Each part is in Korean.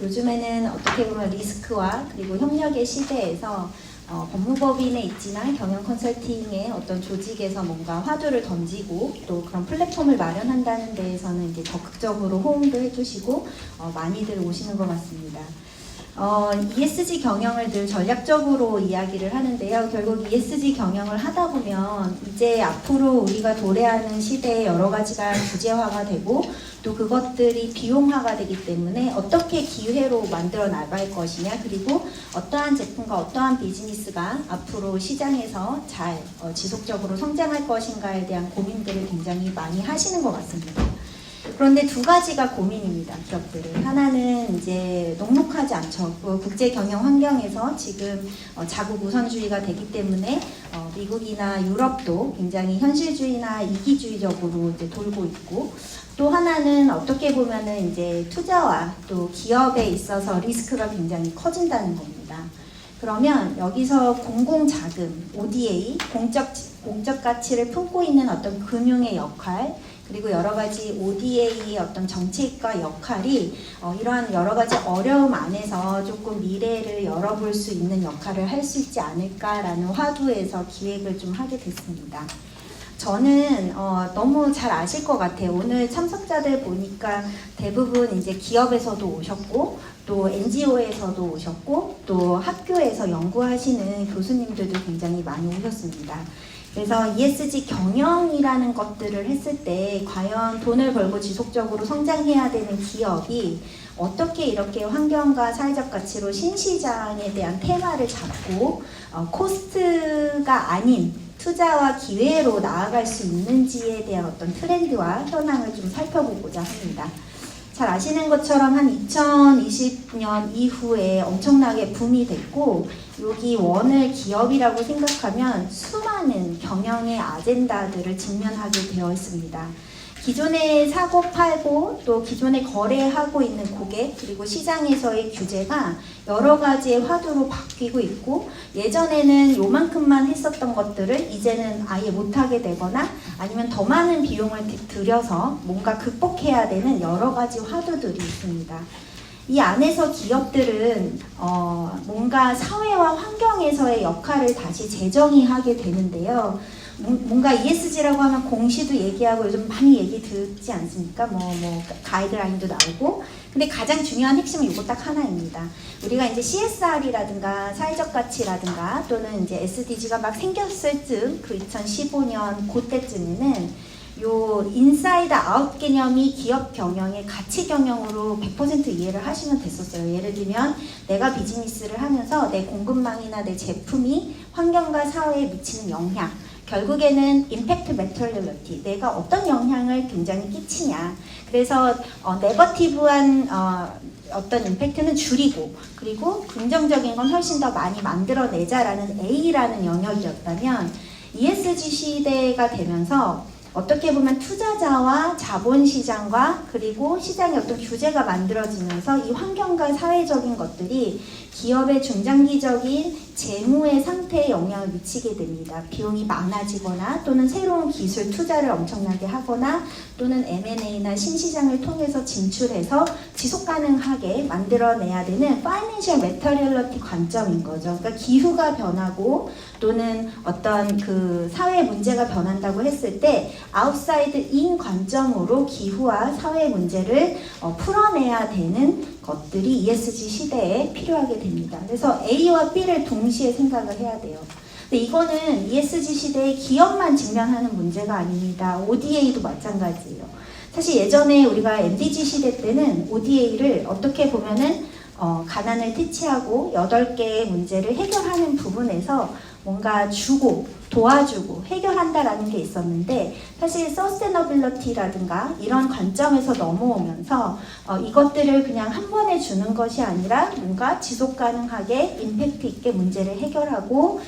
요즘에는 어떻게 보면 리스크와 그리고 협력의 시대에서 법무법인에 있지만 경영 컨설팅의 어떤 조직에서 뭔가 화두를 던지고 또 그런 플랫폼을 마련한다는 데에서는 이제 적극적으로 호응도 해주시고 많이들 오시는 것 같습니다. ESG 경영을 늘 전략적으로 이야기를 하는데요. 결국 ESG 경영을 하다 보면 이제 앞으로 우리가 도래하는 시대에 여러 가지가 규제화가 되고 또 그것들이 비용화가 되기 때문에 어떻게 기회로 만들어 나갈 것이냐, 그리고 어떠한 제품과 어떠한 비즈니스가 앞으로 시장에서 잘 지속적으로 성장할 것인가에 대한 고민들을 굉장히 많이 하시는 것 같습니다. 그런데 두 가지가 고민입니다, 기업들은. 하나는 이제 녹록하지 않죠. 국제 경영 환경에서 지금 자국 우선주의가 되기 때문에 미국이나 유럽도 굉장히 현실주의나 이기주의적으로 이제 돌고 있고, 또 하나는 어떻게 보면은 이제 투자와 또 기업에 있어서 리스크가 굉장히 커진다는 겁니다. 그러면 여기서 공공자금, ODA, 공적 가치를 품고 있는 어떤 금융의 역할, 그리고 여러 가지 ODA의 어떤 정책과 역할이 이러한 여러 가지 어려움 안에서 조금 미래를 열어볼 수 있는 역할을 할 수 있지 않을까라는 화두에서 기획을 좀 하게 됐습니다. 저는 너무 잘 아실 것 같아요. 오늘 참석자들 보니까 대부분 이제 기업에서도 오셨고 또 NGO에서도 오셨고 또 학교에서 연구하시는 교수님들도 굉장히 많이 오셨습니다. 그래서 ESG 경영이라는 것들을 했을 때 과연 돈을 벌고 지속적으로 성장해야 되는 기업이 어떻게 이렇게 환경과 사회적 가치로 신시장에 대한 테마를 잡고 코스트가 아닌 투자와 기회로 나아갈 수 있는지에 대한 어떤 트렌드와 현황을 좀 살펴보고자 합니다. 잘 아시는 것처럼 한 2020년 이후에 엄청나게 붐이 됐고, 여기 원을 기업이라고 생각하면 수많은 경영의 아젠다들을 직면하게 되어 있습니다. 기존에 사고 팔고 또 기존에 거래하고 있는 고객, 그리고 시장에서의 규제가 여러 가지의 화두로 바뀌고 있고, 예전에는 요만큼만 했었던 것들을 이제는 아예 못하게 되거나 아니면 더 많은 비용을 들여서 뭔가 극복해야 되는 여러 가지 화두들이 있습니다. 이 안에서 기업들은 뭔가 사회와 환경에서의 역할을 다시 재정의하게 되는데요. 뭔가 ESG라고 하면 공시도 얘기하고 요즘 많이 얘기 듣지 않습니까? 가이드라인도 나오고. 근데 가장 중요한 핵심은 이거 딱 하나입니다. 우리가 이제 CSR이라든가 사회적 가치라든가 또는 이제 SDG가 막 생겼을 쯤, 그 2015년 그때쯤에는 요 인사이드 아웃 개념이 기업 경영의 가치 경영으로 100% 이해를 하시면 됐었어요. 예를 들면 내가 비즈니스를 하면서 내 공급망이나 내 제품이 환경과 사회에 미치는 영향, 결국에는 임팩트 매터리얼리티, 내가 어떤 영향을 굉장히 끼치냐. 그래서 네거티브한 어떤 임팩트는 줄이고, 그리고 긍정적인 건 훨씬 더 많이 만들어내자라는 A라는 영역이었다면, ESG 시대가 되면서 어떻게 보면 투자자와 자본시장과 그리고 시장의 어떤 규제가 만들어지면서 이 환경과 사회적인 것들이 기업의 중장기적인 재무의 상태에 영향을 미치게 됩니다. 비용이 많아지거나 또는 새로운 기술 투자를 엄청나게 하거나 또는 M&A나 신시장을 통해서 진출해서 지속가능하게 만들어내야 되는 파이낸셜 매터리얼리티 관점인 거죠. 그러니까 기후가 변하고 또는 어떤 그 사회 문제가 변한다고 했을 때 아웃사이드 인 관점으로 기후와 사회 문제를 풀어내야 되는 것들이 ESG 시대에 필요하게 됩니다. 그래서 A와 B를 동시에 생각을 해야 돼요. 근데 이거는 ESG 시대에 기업만 직면하는 문제가 아닙니다. ODA도 마찬가지예요. 사실 예전에 우리가 MDG 시대 때는 ODA를 어떻게 보면은 가난을 퇴치하고 8개의 문제를 해결하는 부분에서 뭔가 주고 도와주고 해결한다라는 게 있었는데, 사실 서스테너빌리티라든가 이런 관점에서 넘어오면서 이것들을 그냥 한 번에 주는 것이 아니라 뭔가 지속 가능하게 임팩트 있게 문제를 해결하고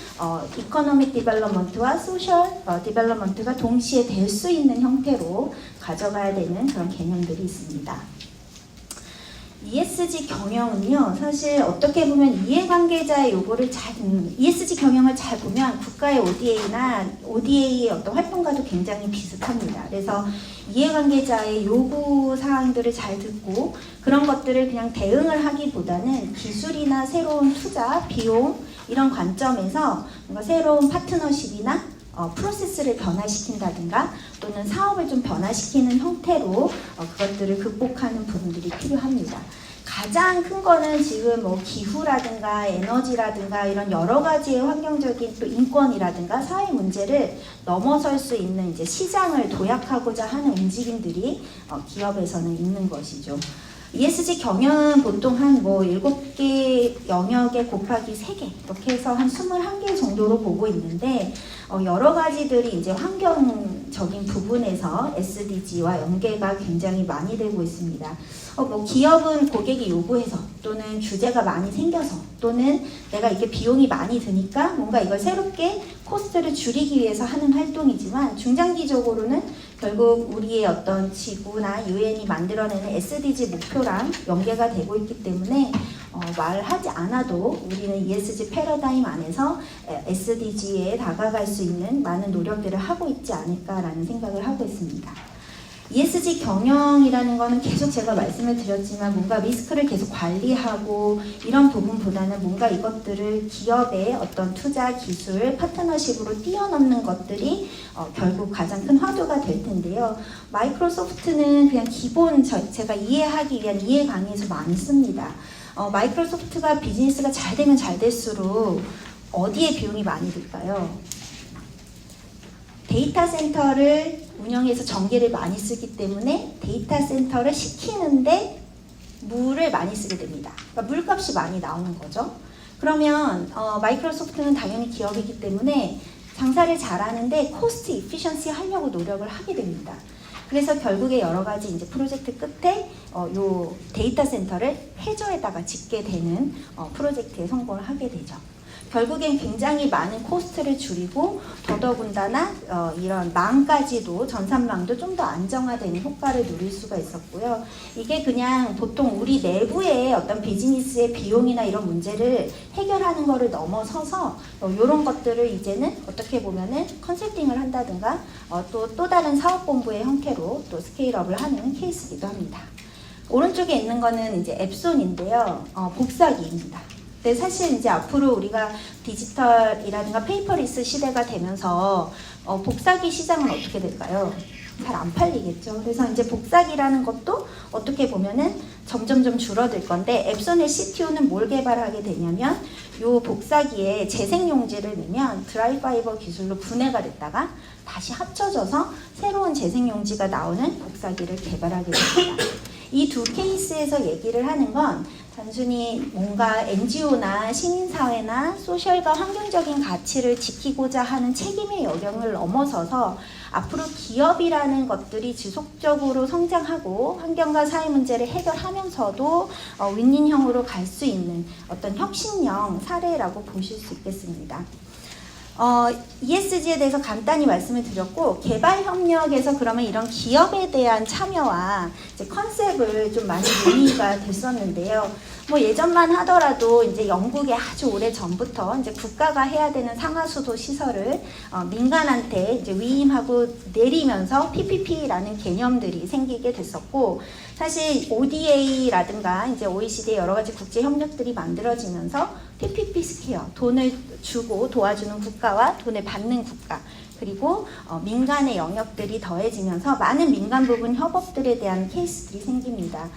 이코노믹 디벨롭먼트와 소셜 디벨롭먼트가 동시에 될 수 있는 형태로 가져가야 되는 그런 개념들이 있습니다. ESG 경영은요, 사실 어떻게 보면 이해관계자의 요구를 ESG 경영을 잘 보면 국가의 ODA나 ODA의 어떤 활동과도 굉장히 비슷합니다. 그래서 이해관계자의 요구 사항들을 잘 듣고 그런 것들을 그냥 대응을 하기보다는 기술이나 새로운 투자, 비용 이런 관점에서 뭔가 새로운 파트너십이나 프로세스를 변화시킨다든가 또는 사업을 좀 변화시키는 형태로 그것들을 극복하는 부분들이 필요합니다. 가장 큰 거는 지금 뭐 기후라든가 에너지라든가 이런 여러 가지의 환경적인 또 인권이라든가 사회 문제를 넘어설 수 있는 이제 시장을 도약하고자 하는 움직임들이 기업에서는 있는 것이죠. ESG 경영은 보통 한 뭐 7개 영역에 곱하기 3개 이렇게 해서 한 21개 정도로 보고 있는데 여러 가지들이 이제 환경적인 부분에서 SDG와 연계가 굉장히 많이 되고 있습니다. 뭐 기업은 고객이 요구해서 또는 규제가 많이 생겨서 또는 내가 이게 비용이 많이 드니까 뭔가 이걸 새롭게 코스트를 줄이기 위해서 하는 활동이지만 중장기적으로는 결국 우리의 어떤 지구나 유엔이 만들어내는 SDG 목표랑 연계가 되고 있기 때문에 말하지 않아도 우리는 ESG 패러다임 안에서 SDG에 다가갈 수 있는 많은 노력들을 하고 있지 않을까라는 생각을 하고 있습니다. ESG 경영이라는 거는 계속 제가 말씀을 드렸지만 뭔가 리스크를 계속 관리하고 이런 부분보다는 뭔가 이것들을 기업의 어떤 투자, 기술, 파트너십으로 뛰어넘는 것들이 결국 가장 큰 화두가 될 텐데요. 마이크로소프트는 그냥 기본 제가 이해하기 위한 이해 강의에서 많이 씁니다. 마이크로소프트가 비즈니스가 잘 되면 잘 될수록 어디에 비용이 많이 들까요? 데이터 센터를 운영해서 전기를 많이 쓰기 때문에 데이터 센터를 시키는데 물을 많이 쓰게 됩니다. 그러니까 물값이 많이 나오는 거죠. 그러면 마이크로소프트는 당연히 기업이기 때문에 장사를 잘하는데 코스트 이피션시 하려고 노력을 하게 됩니다. 그래서 결국에 여러 가지 이제 프로젝트 끝에 요 데이터 센터를 해저에다가 짓게 되는 프로젝트에 성공을 하게 되죠. 결국엔 굉장히 많은 코스트를 줄이고 더더군다나 이런 망까지도 전산망도 좀 더 안정화되는 효과를 누릴 수가 있었고요. 이게 그냥 보통 우리 내부의 어떤 비즈니스의 비용이나 이런 문제를 해결하는 거를 넘어서서 이런 것들을 이제는 어떻게 보면은 컨설팅을 한다든가 또 다른 사업본부의 형태로 또 스케일업을 하는 케이스이기도 합니다. 오른쪽에 있는 거는 이제 앱손인데요. 복사기입니다. 근데 사실 이제 앞으로 우리가 디지털이라든가 페이퍼리스 시대가 되면서 복사기 시장은 어떻게 될까요? 잘 안 팔리겠죠. 그래서 이제 복사기라는 것도 어떻게 보면은 점점점 줄어들 건데 앱손의 CTO는 뭘 개발하게 되냐면 요 복사기에 재생용지를 넣으면 드라이파이버 기술로 분해가 됐다가 다시 합쳐져서 새로운 재생용지가 나오는 복사기를 개발하게 됩니다. 이 두 케이스에서 얘기를 하는 건 단순히 뭔가 NGO나 시민사회나 소셜과 환경적인 가치를 지키고자 하는 책임의 영역을 넘어서서 앞으로 기업이라는 것들이 지속적으로 성장하고 환경과 사회 문제를 해결하면서도 윈윈형으로 갈 수 있는 어떤 혁신형 사례라고 보실 수 있겠습니다. ESG에 대해서 간단히 말씀을 드렸고 개발 협력에서 그러면 이런 기업에 대한 참여와 이제 컨셉을 좀 많이 논의가 됐었는데요. 뭐 예전만 하더라도 이제 영국에 아주 오래 전부터 이제 국가가 해야 되는 상하수도 시설을 민간한테 이제 위임하고 내리면서 PPP라는 개념들이 생기게 됐었고 사실 ODA라든가 이제 OECD의 여러 가지 국제 협력들이 만들어지면서 PPP 스퀘어 돈을 주고 도와주는 국가와 돈을 받는 국가 그리고 민간의 영역들이 더해지면서 많은 민간 부분 협업들에 대한 케이스들이 생깁니다.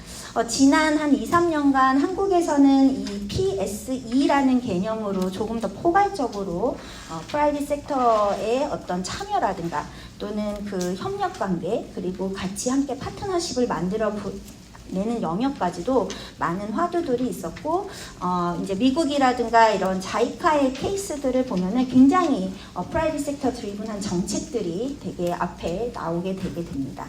지난 한 2, 3년간 한국에서는 이 PSE라는 개념으로 조금 더 포괄적으로 프라이빗 섹터의 어떤 참여라든가 또는 그 협력 관계 그리고 같이 함께 파트너십을 만들어 내는 영역까지도 많은 화두들이 있었고 이제 미국이라든가 이런 자이카의 케이스들을 보면은 굉장히 프라이빗 섹터 드리븐한 정책들이 되게 앞에 나오게 되게 됩니다.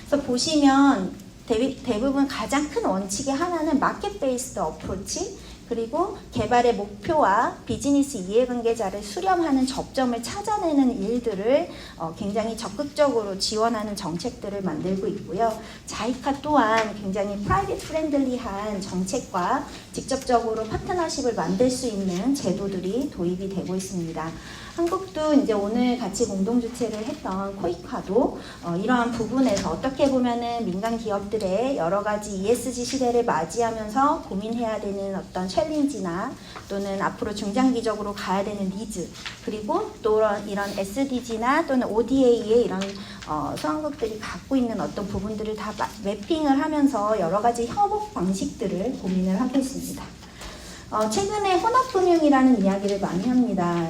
그래서 보시면 대부분 가장 큰 원칙의 하나는 마켓 베이스드 어프로치 그리고 개발의 목표와 비즈니스 이해관계자를 수렴하는 접점을 찾아내는 일들을 굉장히 적극적으로 지원하는 정책들을 만들고 있고요. 자이카 또한 굉장히 프라이빗 프렌들리한 정책과 직접적으로 파트너십을 만들 수 있는 제도들이 도입이 되고 있습니다. 한국도 이제 오늘 같이 공동주최를 했던 코이카도 이러한 부분에서 어떻게 보면은 민간 기업들의 여러 가지 ESG 시대를 맞이하면서 고민해야 되는 어떤 챌린지나 또는 앞으로 중장기적으로 가야 되는 니즈, 그리고 또 이런 SDG나 또는 ODA의 이런 수강국들이 갖고 있는 어떤 부분들을 다 매핑을 하면서 여러 가지 협업 방식들을 고민을 하고 있습니다. 최근에 혼합금융이라는 이야기를 많이 합니다.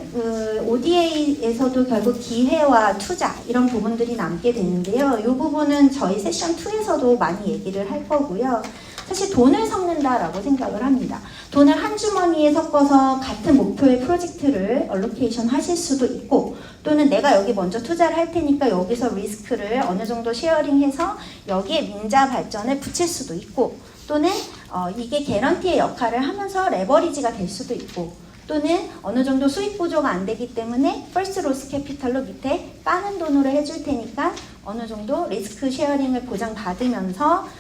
ODA에서도 결국 기회와 투자 이런 부분들이 남게 되는데요. 이 부분은 저희 세션 2에서도 많이 얘기를 할 거고요. 사실 돈을 섞는다라고 생각을 합니다. 돈을 한 주머니에 섞어서 같은 목표의 프로젝트를 얼로케이션 하실 수도 있고, 또는 내가 여기 먼저 투자를 할 테니까 여기서 리스크를 어느 정도 쉐어링해서 여기에 민자 발전을 붙일 수도 있고, 또는 이게 개런티의 역할을 하면서 레버리지가 될 수도 있고, 또는 어느 정도 수익 보조가 안 되기 때문에 퍼스트 로스 캐피탈로 밑에 까는 돈으로 해줄 테니까 어느 정도 리스크 쉐어링을 보장받으면서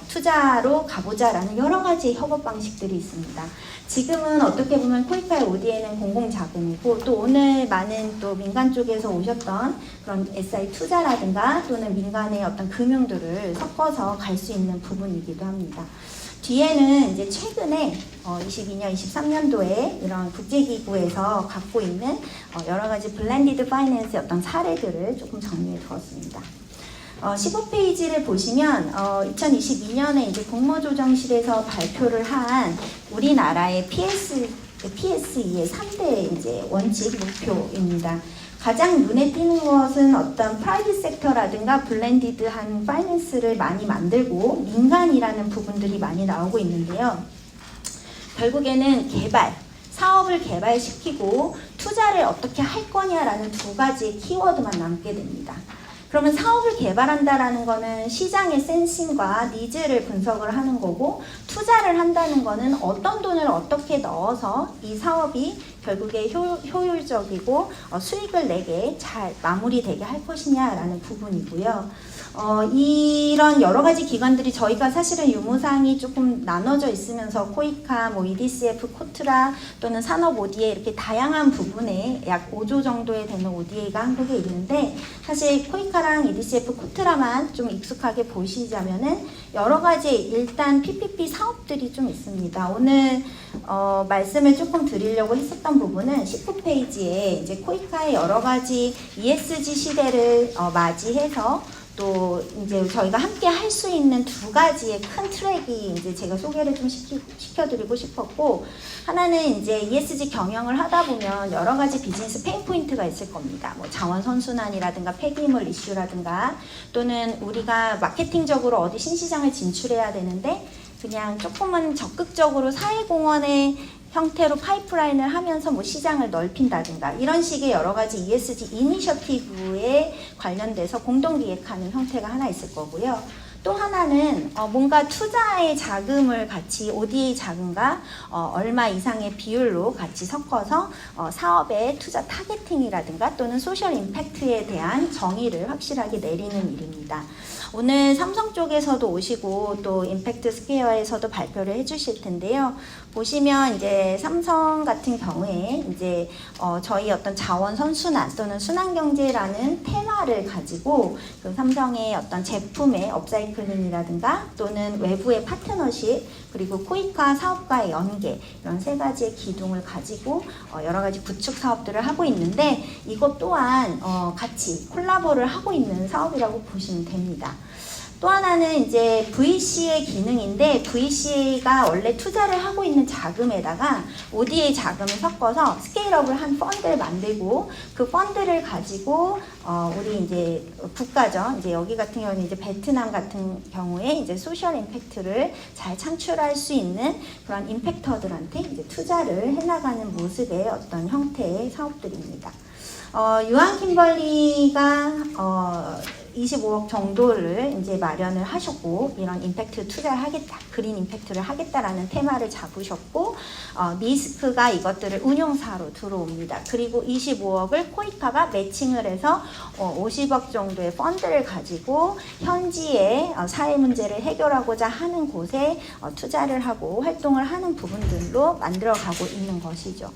투자로 가보자라는 여러 가지 협업 방식들이 있습니다. 지금은 어떻게 보면 코이카의 ODA는 공공자금이고, 또 오늘 많은 또 민간 쪽에서 오셨던 그런 SI 투자라든가 또는 민간의 어떤 금융들을 섞어서 갈 수 있는 부분이기도 합니다. 뒤에는 이제 최근에 22년, 23년도에 이런 국제기구에서 갖고 있는 여러 가지 블렌디드 파이낸스의 어떤 사례들을 조금 정리해 두었습니다. 15페이지를 보시면 2022년에 이제 국무조정실에서 발표를 한 우리나라의 PSE의 3대 이제 원칙 목표입니다. 가장 눈에 띄는 것은 어떤 프라이빗 섹터라든가 블렌디드한 파이낸스를 많이 만들고 민간이라는 부분들이 많이 나오고 있는데요. 결국에는 사업을 개발시키고 투자를 어떻게 할 거냐라는 두 가지의 키워드만 남게 됩니다. 그러면 사업을 개발한다라는 거는 시장의 센싱과 니즈를 분석을 하는 거고, 투자를 한다는 거는 어떤 돈을 어떻게 넣어서 이 사업이 결국에 효율적이고 수익을 내게 잘 마무리되게 할 것이냐라는 부분이고요. 이런 여러 가지 기관들이 저희가 사실은 유무상이 조금 나눠져 있으면서 코이카, EDCF, 코트라 또는 산업 ODA 이렇게 다양한 부분에 약 5조 정도에 되는 ODA가 한국에 있는데, 사실 코이카랑 EDCF, 코트라만 좀 익숙하게 보시자면은 여러 가지 일단 PPP 사업들이 좀 있습니다. 오늘 말씀을 조금 드리려고 했었던 부분은 19페이지에 이제 코이카의 여러 가지 ESG 시대를 맞이해서 또 이제 저희가 함께 할 수 있는 두 가지의 큰 트랙이 이제 제가 소개를 좀 시켜드리고 싶었고, 하나는 이제 ESG 경영을 하다 보면 여러 가지 비즈니스 페인 포인트가 있을 겁니다. 뭐 자원 선순환이라든가 폐기물 이슈라든가, 또는 우리가 마케팅적으로 어디 신시장을 진출해야 되는데 그냥 조금은 적극적으로 사회공헌의 형태로 파이프라인을 하면서 뭐 시장을 넓힌다든가 이런 식의 여러 가지 ESG 이니셔티브에 관련돼서 공동기획하는 형태가 하나 있을 거고요. 또 하나는 뭔가 투자의 자금을 같이 ODA 자금과 얼마 이상의 비율로 같이 섞어서 사업의 투자 타겟팅이라든가 또는 소셜 임팩트에 대한 정의를 확실하게 내리는 일입니다. 오늘 삼성 쪽에서도 오시고 또 임팩트 스퀘어에서도 발표를 해주실 텐데요. 보시면 이제 삼성 같은 경우에 이제 저희 어떤 자원 선순환 또는 순환경제라는 테마를 가지고 그 삼성의 어떤 제품의 업사이클링이라든가 또는 외부의 파트너십, 그리고 코이카 사업과의 연계, 이런 세 가지의 기둥을 가지고 여러 가지 구축 사업들을 하고 있는데, 이것 또한 같이 콜라보를 하고 있는 사업이라고 보시면 됩니다. 또 하나는 이제 VC의 기능인데, VC가 원래 투자를 하고 있는 자금에다가 ODA 자금을 섞어서 스케일업을 한 펀드를 만들고, 그 펀드를 가지고 우리 이제 국가죠. 이제 여기 같은 경우는 이제 베트남 같은 경우에 이제 소셜 임팩트를 잘 창출할 수 있는 그런 임팩터들한테 이제 투자를 해나가는 모습의 어떤 형태의 사업들입니다. 유한 킴벌리가 25억 정도를 이제 마련을 하셨고, 이런 임팩트 투자를 하겠다, 그린 임팩트를 하겠다라는 테마를 잡으셨고, 미스크가 이것들을 운용사로 들어옵니다. 그리고 25억을 코이카가 매칭을 해서 50억 정도의 펀드를 가지고 현지의 사회 문제를 해결하고자 하는 곳에 투자를 하고 활동을 하는 부분들로 만들어가고 있는 것이죠.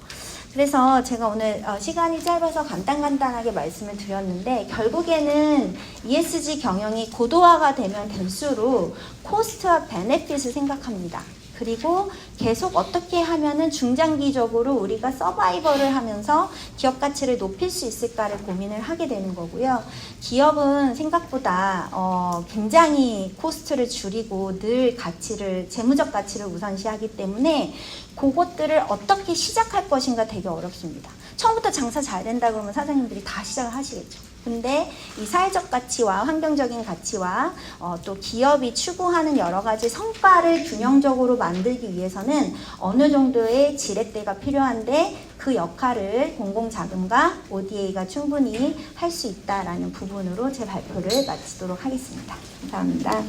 그래서 제가 오늘 시간이 짧아서 간단하게 말씀을 드렸는데, 결국에는 ESG 경영이 고도화가 되면 될수록 코스트와 베네핏을 생각합니다. 그리고 계속 어떻게 하면은 중장기적으로 우리가 서바이벌을 하면서 기업 가치를 높일 수 있을까를 고민을 하게 되는 거고요. 기업은 생각보다 굉장히 코스트를 줄이고 늘 재무적 가치를 우선시하기 때문에 그것들을 어떻게 시작할 것인가 되게 어렵습니다. 처음부터 장사 잘 된다 그러면 사장님들이 다 시작을 하시겠죠. 근데 이 사회적 가치와 환경적인 가치와 또 기업이 추구하는 여러 가지 성과를 균형적으로 만들기 위해서는 어느 정도의 지렛대가 필요한데, 그 역할을 공공자금과 ODA가 충분히 할 수 있다라는 부분으로 제 발표를 마치도록 하겠습니다. 감사합니다.